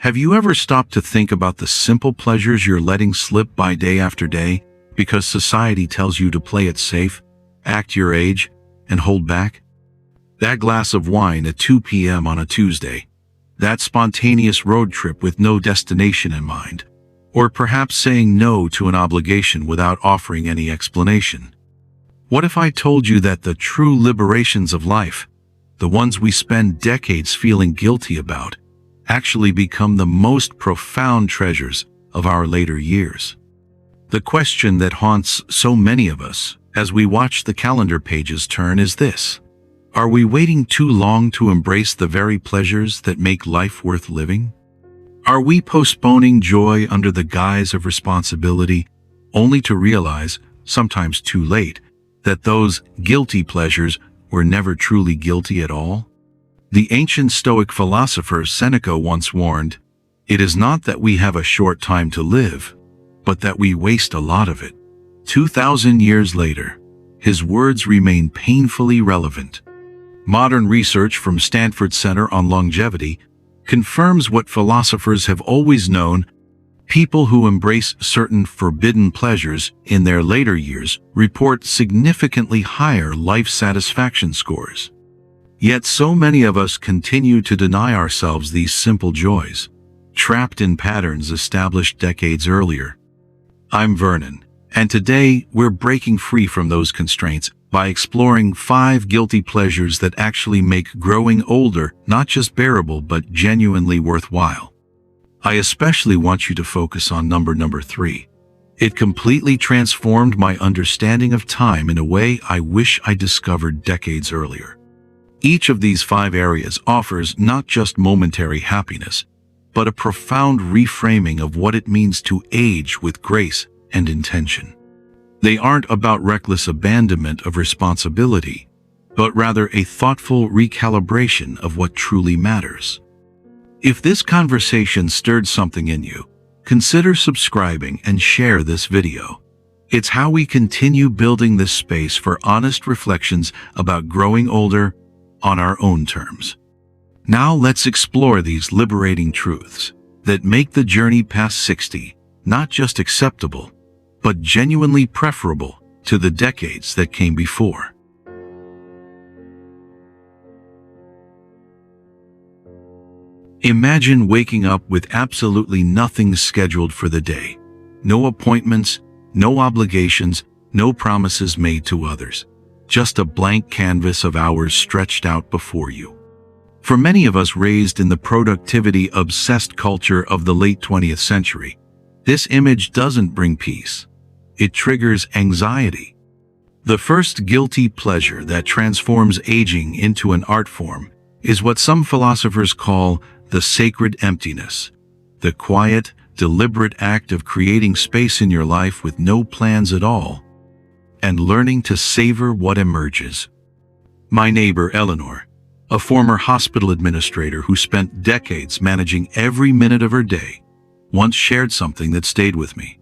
Have you ever stopped to think about the simple pleasures you're letting slip by day after day because society tells you to play it safe, act your age, and hold back? That glass of wine at 2 p.m. on a Tuesday, that spontaneous road trip with no destination in mind, or perhaps saying no to an obligation without offering any explanation. What if I told you that the true liberations of life, the ones we spend decades feeling guilty about, actually become the most profound treasures of our later years? The question that haunts so many of us as we watch the calendar pages turn is this: are we waiting too long to embrace the very pleasures that make life worth living? Are we postponing joy under the guise of responsibility, only to realize, sometimes too late, that those guilty pleasures were never truly guilty at all? The ancient Stoic philosopher Seneca once warned, "It is not that we have a short time to live, but that we waste a lot of it." 2,000 years later, his words remain painfully relevant. Modern research from Stanford Center on Longevity confirms what philosophers have always known: people who embrace certain forbidden pleasures in their later years report significantly higher life satisfaction scores. Yet so many of us continue to deny ourselves these simple joys, trapped in patterns established decades earlier. I'm Vernon, and today we're breaking free from those constraints by exploring 5 guilty pleasures that actually make growing older not just bearable but genuinely worthwhile. I especially want you to focus on number 3. It completely transformed my understanding of time in a way I wish I discovered decades earlier. Each of these 5 areas offers not just momentary happiness, but a profound reframing of what it means to age with grace and intention. They aren't about reckless abandonment of responsibility, but rather a thoughtful recalibration of what truly matters. If this conversation stirred something in you, consider subscribing and share this video. It's how we continue building this space for honest reflections about growing older on our own terms. Now let's explore these liberating truths that make the journey past 60 not just acceptable, but genuinely preferable to the decades that came before. Imagine waking up with absolutely nothing scheduled for the day. No appointments, no obligations, no promises made to others. Just a blank canvas of hours stretched out before you. For many of us raised in the productivity-obsessed culture of the late 20th century, this image doesn't bring peace. It triggers anxiety. The first guilty pleasure that transforms aging into an art form is what some philosophers call the sacred emptiness, the quiet, deliberate act of creating space in your life with no plans at all, and learning to savor what emerges. My neighbor Eleanor, a former hospital administrator who spent decades managing every minute of her day, once shared something that stayed with me.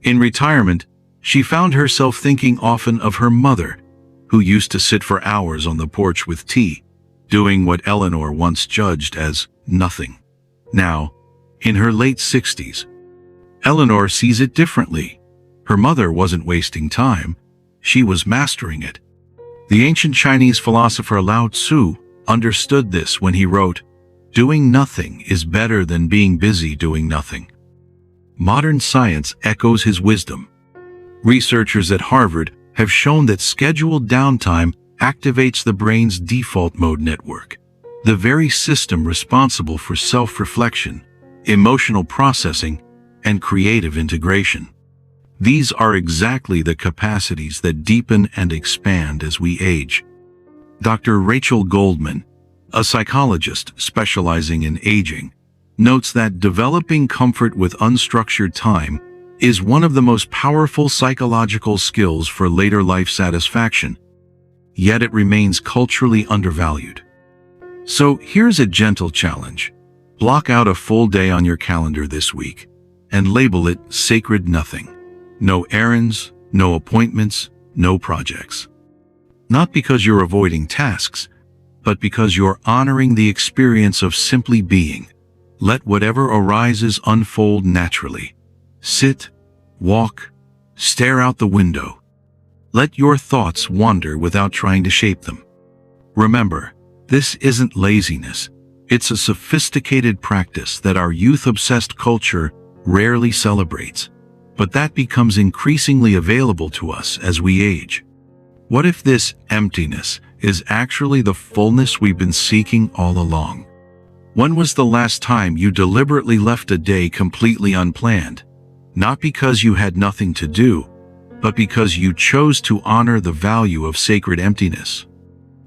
In retirement, she found herself thinking often of her mother, who used to sit for hours on the porch with tea, doing what Eleanor once judged as nothing. Now, in her late 60s, Eleanor sees it differently. Her mother wasn't wasting time, she was mastering it. The ancient Chinese philosopher Lao Tzu understood this when he wrote, "Doing nothing is better than being busy doing nothing." Modern science echoes his wisdom. Researchers at Harvard have shown that scheduled downtime activates the brain's default mode network, the very system responsible for self-reflection, emotional processing, and creative integration. These are exactly the capacities that deepen and expand as we age. Dr. Rachel Goldman, a psychologist specializing in aging, notes that developing comfort with unstructured time is one of the most powerful psychological skills for later life satisfaction, yet it remains culturally undervalued. So here's a gentle challenge. Block out a full day on your calendar this week and label it Sacred Nothing. No errands, no appointments, no projects. Not because you're avoiding tasks, but because you're honoring the experience of simply being, Let whatever arises unfold naturally. Sit, walk, stare out the window. Let your thoughts wander without trying to shape them. Remember, this isn't laziness. It's a sophisticated practice that our youth-obsessed culture rarely celebrates, but that becomes increasingly available to us as we age. What if this emptiness is actually the fullness we've been seeking all along? When was the last time you deliberately left a day completely unplanned? Not because you had nothing to do, but because you chose to honor the value of sacred emptiness.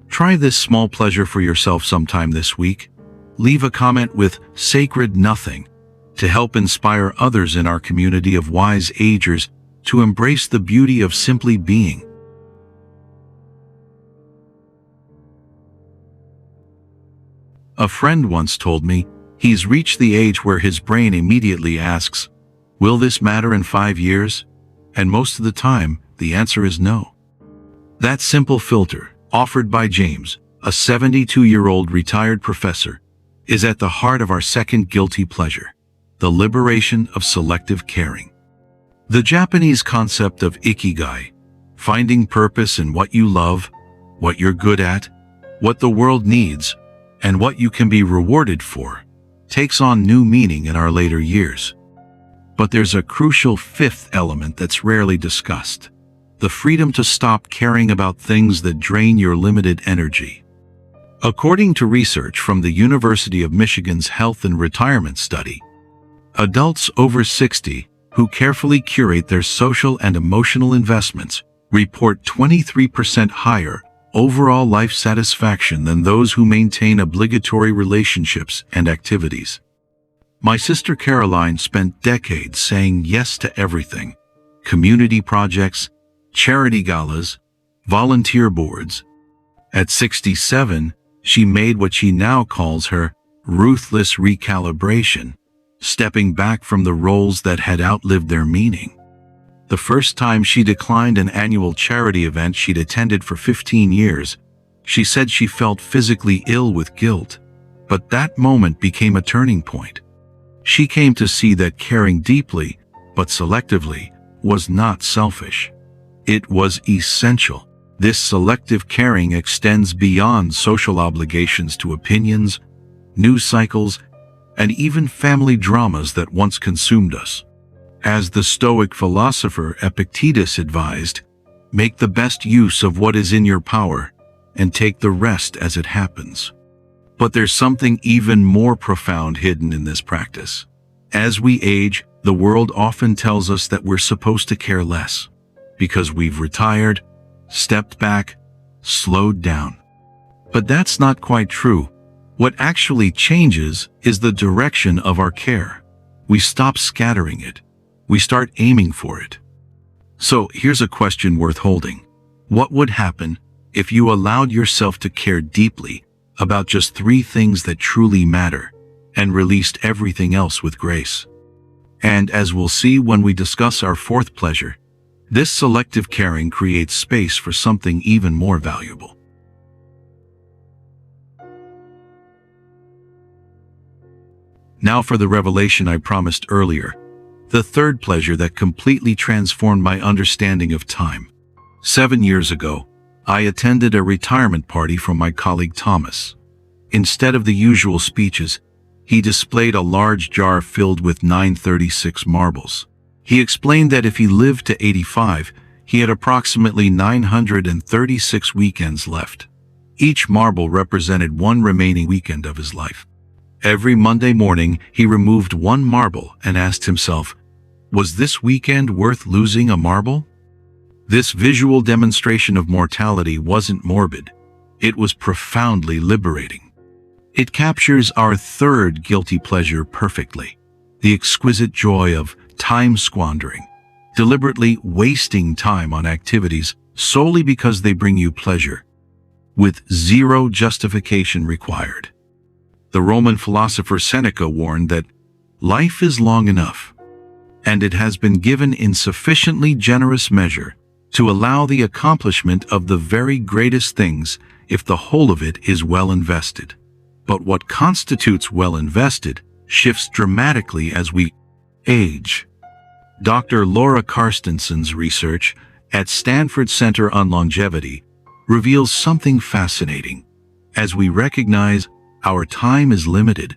Try this small pleasure for yourself sometime this week. Leave a comment with "Sacred Nothing" to help inspire others in our community of wise agers to embrace the beauty of simply being. A friend once told me he's reached the age where his brain immediately asks, "Will this matter in 5 years?" And most of the time, the answer is no. That simple filter, offered by James, a 72-year-old retired professor, is at the heart of our second guilty pleasure, the liberation of selective caring. The Japanese concept of ikigai, finding purpose in what you love, what you're good at, what the world needs, and what you can be rewarded for, takes on new meaning in our later years. But there's a crucial fifth element that's rarely discussed: the freedom to stop caring about things that drain your limited energy. According to research from the University of Michigan's Health and Retirement Study, adults over 60 who carefully curate their social and emotional investments report 23% higher overall life satisfaction than those who maintain obligatory relationships and activities. My sister Caroline spent decades saying yes to everything: community projects, charity galas, volunteer boards. At 67, she made what she now calls her ruthless recalibration, stepping back from the roles that had outlived their meaning. The first time she declined an annual charity event she'd attended for 15 years, she said she felt physically ill with guilt, but that moment became a turning point. She came to see that caring deeply, but selectively, was not selfish. It was essential. This selective caring extends beyond social obligations to opinions, news cycles, and even family dramas that once consumed us. As the Stoic philosopher Epictetus advised, make the best use of what is in your power and take the rest as it happens. But there's something even more profound hidden in this practice. As we age, the world often tells us that we're supposed to care less, because we've retired, stepped back, slowed down. But that's not quite true. What actually changes is the direction of our care. We stop scattering it. We start aiming for it. So here's a question worth holding. What would happen if you allowed yourself to care deeply about just 3 things that truly matter and released everything else with grace? And as we'll see when we discuss our fourth pleasure, this selective caring creates space for something even more valuable. Now for the revelation I promised earlier, the third pleasure that completely transformed my understanding of time. 7 years ago, I attended a retirement party from my colleague Thomas. Instead of the usual speeches, he displayed a large jar filled with 936 marbles. He explained that if he lived to 85, he had approximately 936 weekends left. Each marble represented one remaining weekend of his life. Every Monday morning, he removed one marble and asked himself, was this weekend worth losing a marble? This visual demonstration of mortality wasn't morbid. It was profoundly liberating. It captures our third guilty pleasure perfectly: the exquisite joy of time squandering, deliberately wasting time on activities solely because they bring you pleasure, with zero justification required. The Roman philosopher Seneca warned that life is long enough, and it has been given in sufficiently generous measure to allow the accomplishment of the very greatest things if the whole of it is well invested. But what constitutes well invested shifts dramatically as we age. Dr. Laura Carstenson's research at Stanford Center on Longevity reveals something fascinating. As we recognize our time is limited,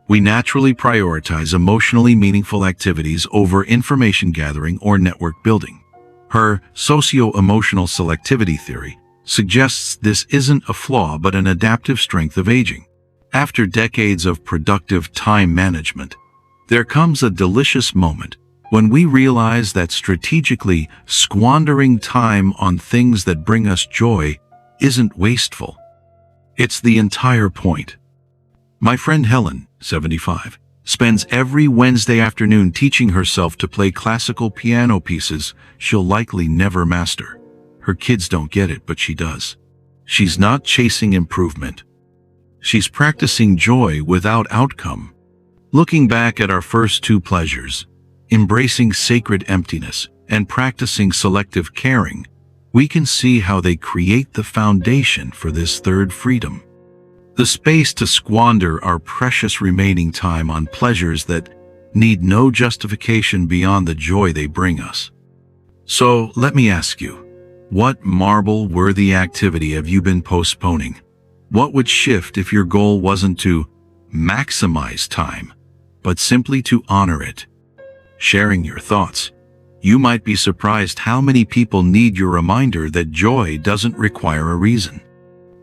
we naturally prioritize emotionally meaningful activities over information gathering or network building. Her socio-emotional selectivity theory suggests this isn't a flaw but an adaptive strength of aging. After decades of productive time management, there comes a delicious moment when we realize that strategically squandering time on things that bring us joy isn't wasteful. It's the entire point. My friend Helen, 75, spends every Wednesday afternoon teaching herself to play classical piano pieces she'll likely never master. Her kids don't get it, but she does. She's not chasing improvement. She's practicing joy without outcome. Looking back at our first two pleasures, embracing sacred emptiness and practicing selective caring, we can see how they create the foundation for this third freedom. The space to squander our precious remaining time on pleasures that need no justification beyond the joy they bring us. So let me ask you, what marble-worthy activity have you been postponing? What would shift if your goal wasn't to maximize time, but simply to honor it? Sharing your thoughts. You might be surprised how many people need your reminder that joy doesn't require a reason.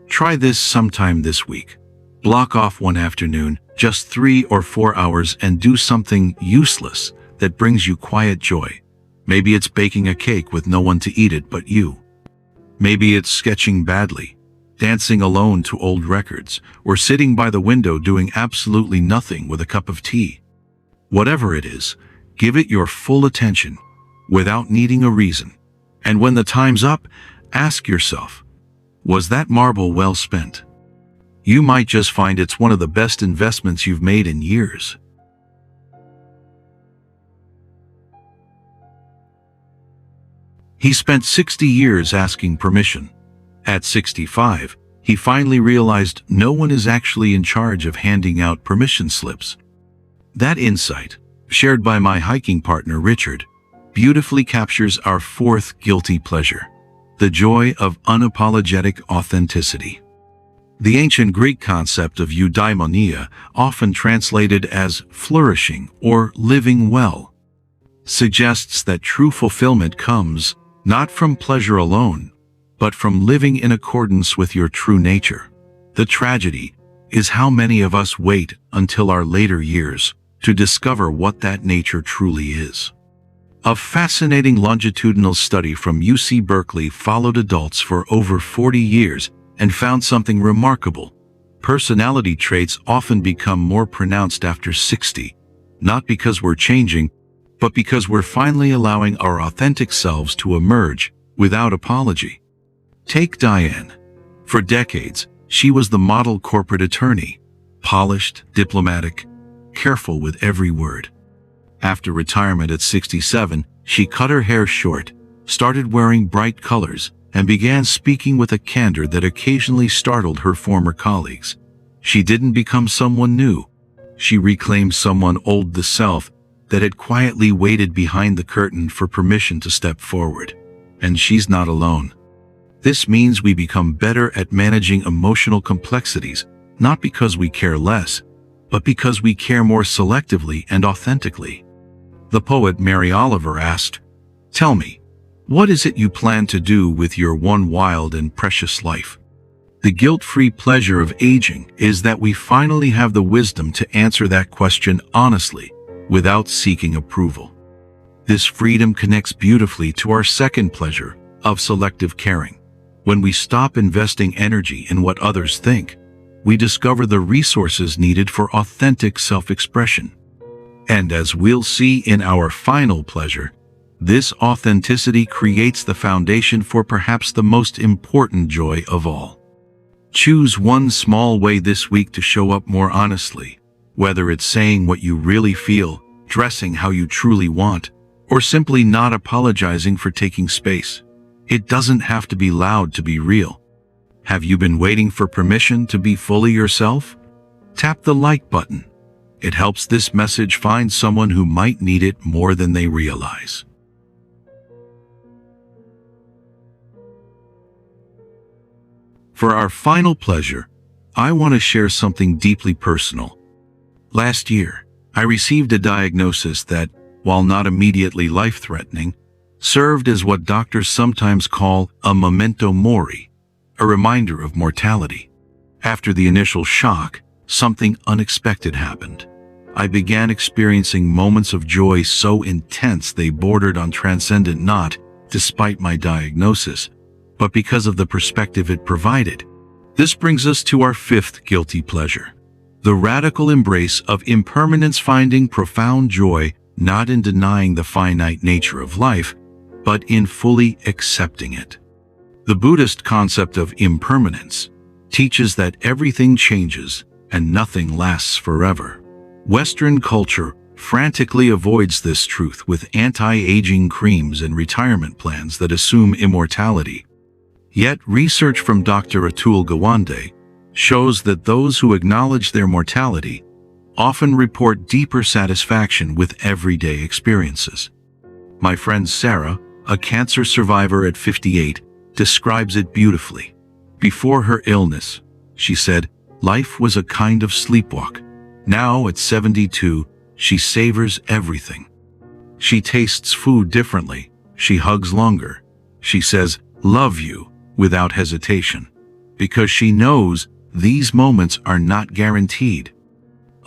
Try this sometime this week. Block off one afternoon, just 3 or 4 hours, and do something useless that brings you quiet joy. Maybe it's baking a cake with no one to eat it but you. Maybe it's sketching badly, dancing alone to old records, or sitting by the window doing absolutely nothing with a cup of tea. Whatever it is, give it your full attention, without needing a reason. And when the time's up, ask yourself, was that marble well spent? You might just find it's one of the best investments you've made in years. He spent 60 years asking permission. At 65, he finally realized no one is actually in charge of handing out permission slips. That insight, shared by my hiking partner Richard, beautifully captures our fourth guilty pleasure, the joy of unapologetic authenticity. The ancient Greek concept of eudaimonia, often translated as flourishing or living well, suggests that true fulfillment comes not from pleasure alone, but from living in accordance with your true nature. The tragedy is how many of us wait until our later years to discover what that nature truly is. A fascinating longitudinal study from UC Berkeley followed adults for over 40 years and found something remarkable. Personality traits often become more pronounced after 60, not because we're changing, but because we're finally allowing our authentic selves to emerge without apology. Take Diane. For decades, she was the model corporate attorney, polished, diplomatic, careful with every word. After retirement at 67, she cut her hair short, started wearing bright colors, and began speaking with a candor that occasionally startled her former colleagues. She didn't become someone new. She reclaimed someone old, the self that had quietly waited behind the curtain for permission to step forward. And she's not alone. This means we become better at managing emotional complexities, not because we care less, but because we care more selectively and authentically. The poet Mary Oliver asked, "Tell me, what is it you plan to do with your one wild and precious life?" The guilt-free pleasure of aging is that we finally have the wisdom to answer that question honestly, without seeking approval. This freedom connects beautifully to our second pleasure of selective caring. When we stop investing energy in what others think, we discover the resources needed for authentic self-expression. And as we'll see in our final pleasure, this authenticity creates the foundation for perhaps the most important joy of all. Choose one small way this week to show up more honestly, whether it's saying what you really feel, dressing how you truly want, or simply not apologizing for taking space. It doesn't have to be loud to be real. Have you been waiting for permission to be fully yourself? Tap the like button. It helps this message find someone who might need it more than they realize. For our final pleasure, I want to share something deeply personal. Last year, I received a diagnosis that, while not immediately life-threatening, served as what doctors sometimes call a memento mori, a reminder of mortality. After the initial shock, something unexpected happened. I began experiencing moments of joy so intense they bordered on transcendent, not despite my diagnosis, but because of the perspective it provided. This brings us to our fifth guilty pleasure: the radical embrace of impermanence, finding profound joy not in denying the finite nature of life, but in fully accepting it. The Buddhist concept of impermanence teaches that everything changes and nothing lasts forever. Western culture frantically avoids this truth with anti-aging creams and retirement plans that assume immortality. Yet research from Dr. Atul Gawande shows that those who acknowledge their mortality often report deeper satisfaction with everyday experiences. My friend Sarah, a cancer survivor at 58, describes it beautifully. Before her illness, she said, life was a kind of sleepwalk. Now at 72, she savors everything. She tastes food differently. She hugs longer. She says, "Love you," without hesitation, because she knows these moments are not guaranteed.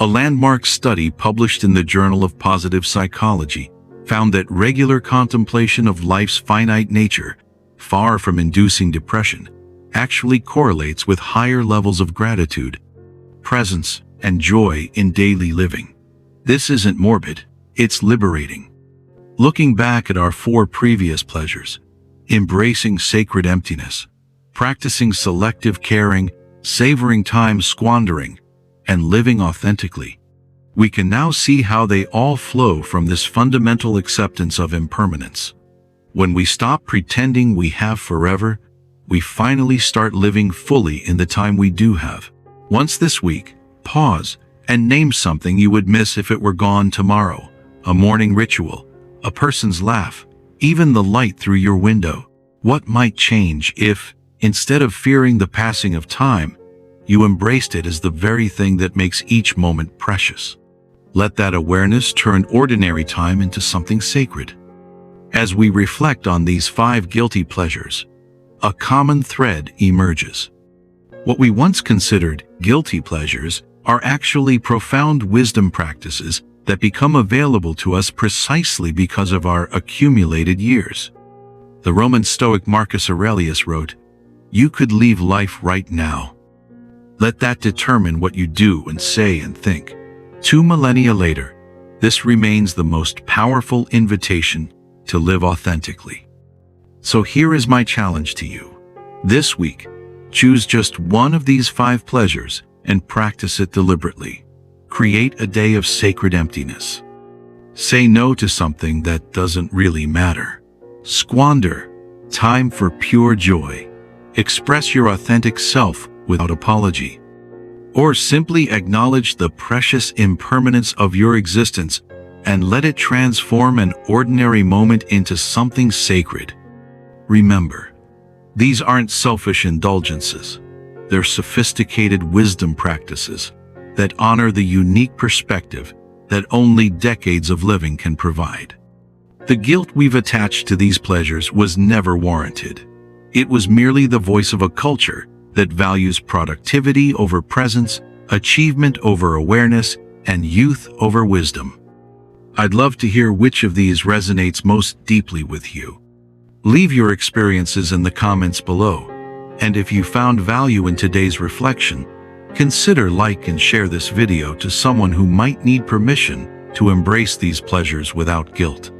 A landmark study published in the Journal of Positive Psychology found that regular contemplation of life's finite nature, far from inducing depression, actually correlates with higher levels of gratitude, presence, and joy in daily living. This isn't morbid, it's liberating. Looking back at our 4 previous pleasures, embracing sacred emptiness, practicing selective caring, savoring time, squandering, and living authentically, we can now see how they all flow from this fundamental acceptance of impermanence. When we stop pretending we have forever, we finally start living fully in the time we do have. Once this week, pause and name something you would miss if it were gone tomorrow. A morning ritual, a person's laugh, even the light through your window. What might change if, instead of fearing the passing of time, you embraced it as the very thing that makes each moment precious? Let that awareness turn ordinary time into something sacred. As we reflect on these 5 guilty pleasures, a common thread emerges. What we once considered guilty pleasures are actually profound wisdom practices that become available to us precisely because of our accumulated years. The Roman Stoic Marcus Aurelius wrote, "You could leave life right now. Let that determine what you do and say and think." 2 millennia later, this remains the most powerful invitation to live authentically. So here is my challenge to you. This week, choose just one of these 5 pleasures and practice it deliberately. Create a day of sacred emptiness. Say no to something that doesn't really matter. Squander time for pure joy. Express your authentic self without apology. Or simply acknowledge the precious impermanence of your existence and let it transform an ordinary moment into something sacred. Remember, these aren't selfish indulgences. They're sophisticated wisdom practices that honor the unique perspective that only decades of living can provide. The guilt we've attached to these pleasures was never warranted. It was merely the voice of a culture that values productivity over presence, achievement over awareness, and youth over wisdom. I'd love to hear which of these resonates most deeply with you. Leave your experiences in the comments below, and if you found value in today's reflection, consider like and share this video to someone who might need permission to embrace these pleasures without guilt.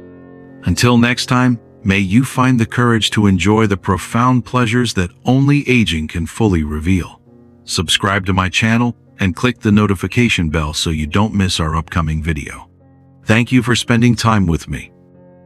Until next time, may you find the courage to enjoy the profound pleasures that only aging can fully reveal. Subscribe to my channel and click the notification bell so you don't miss our upcoming video. Thank you for spending time with me.